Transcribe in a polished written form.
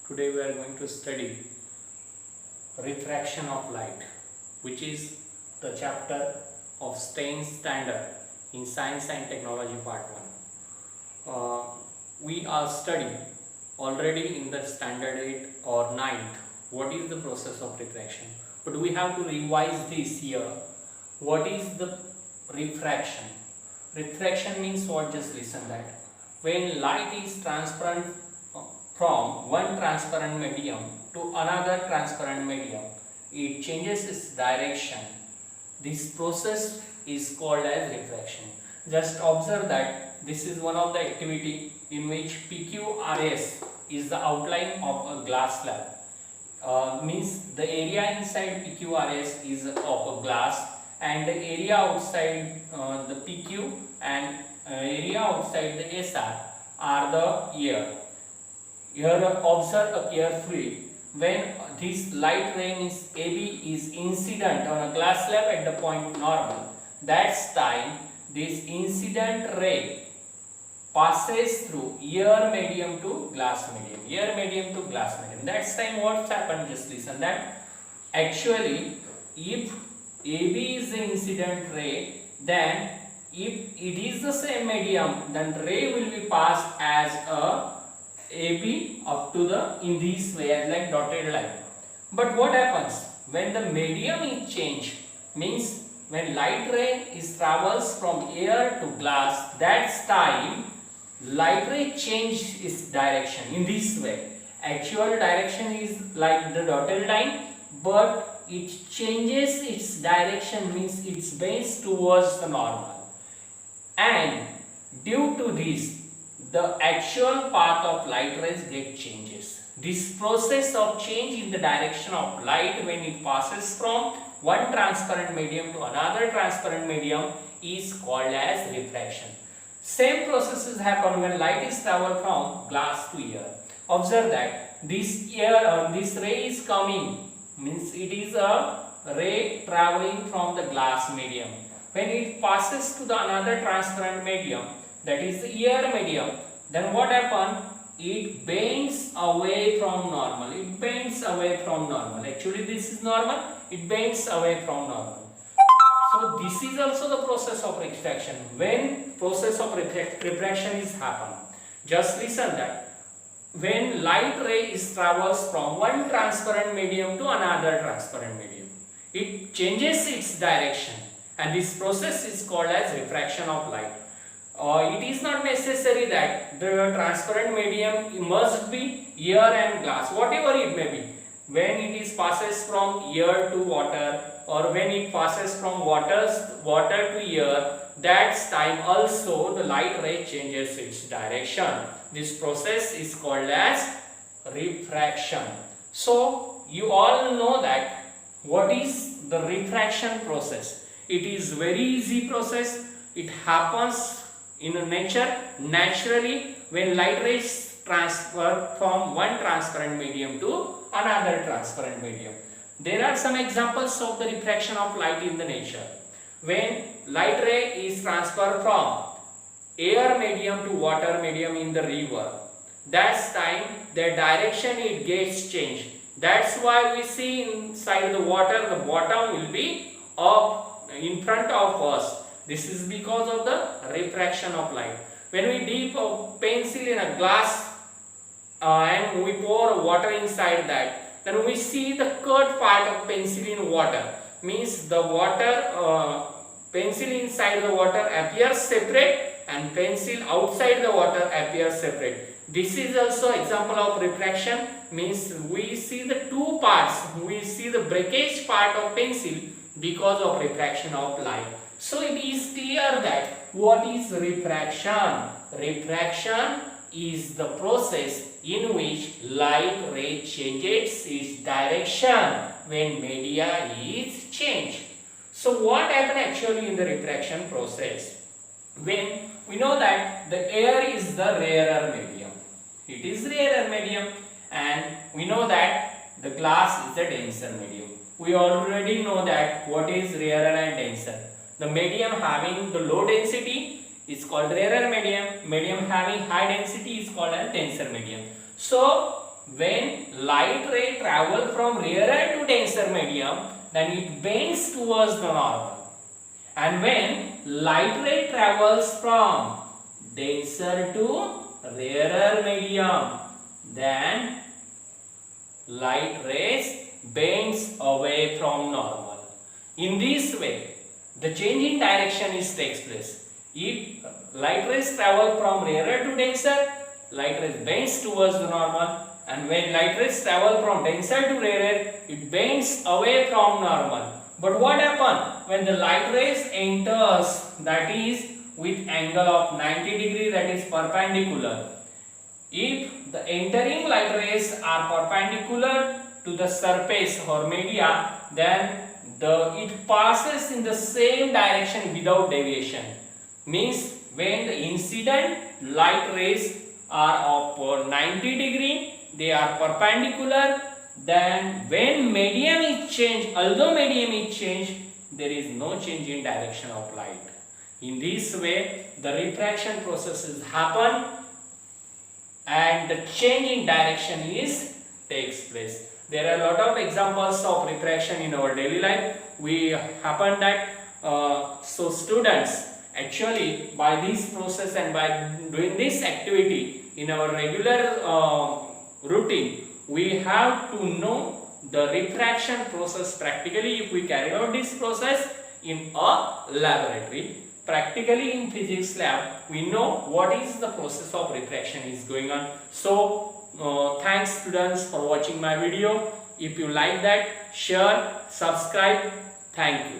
Today we are going to study refraction of light, which is the chapter of Stein's standard in Science and Technology Part 1. We are studying already in the standard 8 or 9th what is the process of refraction, but we have to revise this here. What is the refraction? Refraction means what? Just listen that. When light is transparent from one transparent medium to another transparent medium, it changes its direction. This process is called as refraction. Just observe that this is one of the activity in which PQRS is the outline of a glass slab. Means the area inside PQRS is of a glass, and the area outside the PQ and area outside the SR are the air. Here observe carefully. When this light ray is AB is incident on a glass slab at the point normal, that's time this incident ray passes through air medium to glass medium, air medium to glass medium. That's time what's happened? Just listen that. Actually, if AB is the incident ray, then if it is the same medium, then ray will be passed as a AB up to the in this way as like dotted line. But what happens when the medium is changed? Means when light ray is travels from air to glass, that's time light ray change its direction in this way. Actual direction is like the dotted line, but it changes its direction, means it's bends towards the normal, and due to this the actual path of light rays get changes. This process of change in the direction of light when it passes from one transparent medium to another transparent medium is called as refraction. Same processes happen when light is traveled from glass to air. Observe that this ray is coming, means it is a ray traveling from the glass medium. When it passes to the another transparent medium, that is the air medium, then what happens? It bends away from normal. It bends away from normal. Actually, this is normal. It bends away from normal. So this is also the process of refraction. When process of refraction is happen, just listen that. When light ray is travels from one transparent medium to another transparent medium, it changes its direction, and this process is called as refraction of light. It is not necessary that the transparent medium must be air and glass, whatever it may be. When it is passes from air to water, or when it passes from water to air, that's time also the light ray changes its direction. This process is called as refraction. So you all know that what is the refraction process. It is very easy process. It happens in nature naturally when light rays transfer from one transparent medium to another transparent medium. There are some examples of the refraction of light in the nature. When light ray is transferred from air medium to water medium in the river, that's time the direction it gets changed. That's why we see inside the water the bottom will be up in front of us. This is because of the refraction of light. When we dip a pencil in a glass and we pour water inside that, then we see the curved part of pencil in water. Means the water, pencil inside the water appears separate and pencil outside the water appears separate. This is also example of refraction. Means we see the two parts. We see the breakage part of pencil because of refraction of light. So it is clear that what is refraction? Refraction is the process in which light ray changes its direction when media is changed. So what happens actually in the refraction process? When we know that the air is the rarer medium. It is rarer medium, and we know that the glass is the denser medium. We already know that what is rarer and denser. The medium having the low density is called rarer medium. Medium having high density is called as denser medium. So when light ray travel from rarer to denser medium, then it bends towards the normal. And when light ray travels from denser to rarer medium, then light rays bends away from normal. In this way, the change in direction takes place. If light rays travel from rarer to denser, light rays bends towards the normal, and when light rays travel from denser to rarer, it bends away from normal. But what happens when the light rays enters, that is with angle of 90 degree, that is perpendicular? If the entering light rays are perpendicular to the surface or media, then it passes in the same direction without deviation. Means when the incident light rays are of 90 degree, they are perpendicular, then when medium is changed, although medium is changed, there is no change in direction of light. In this way, the refraction processes happen and the change in direction takes place. There are a lot of examples of refraction in our daily life. We happen that so students, actually by this process and by doing this activity in our regular routine, we have to know the refraction process practically. If we carry out this process in a laboratory, practically in physics lab, we know what is the process of refraction is going on. So thanks students for watching my video. If you like that, share, subscribe. Thank you.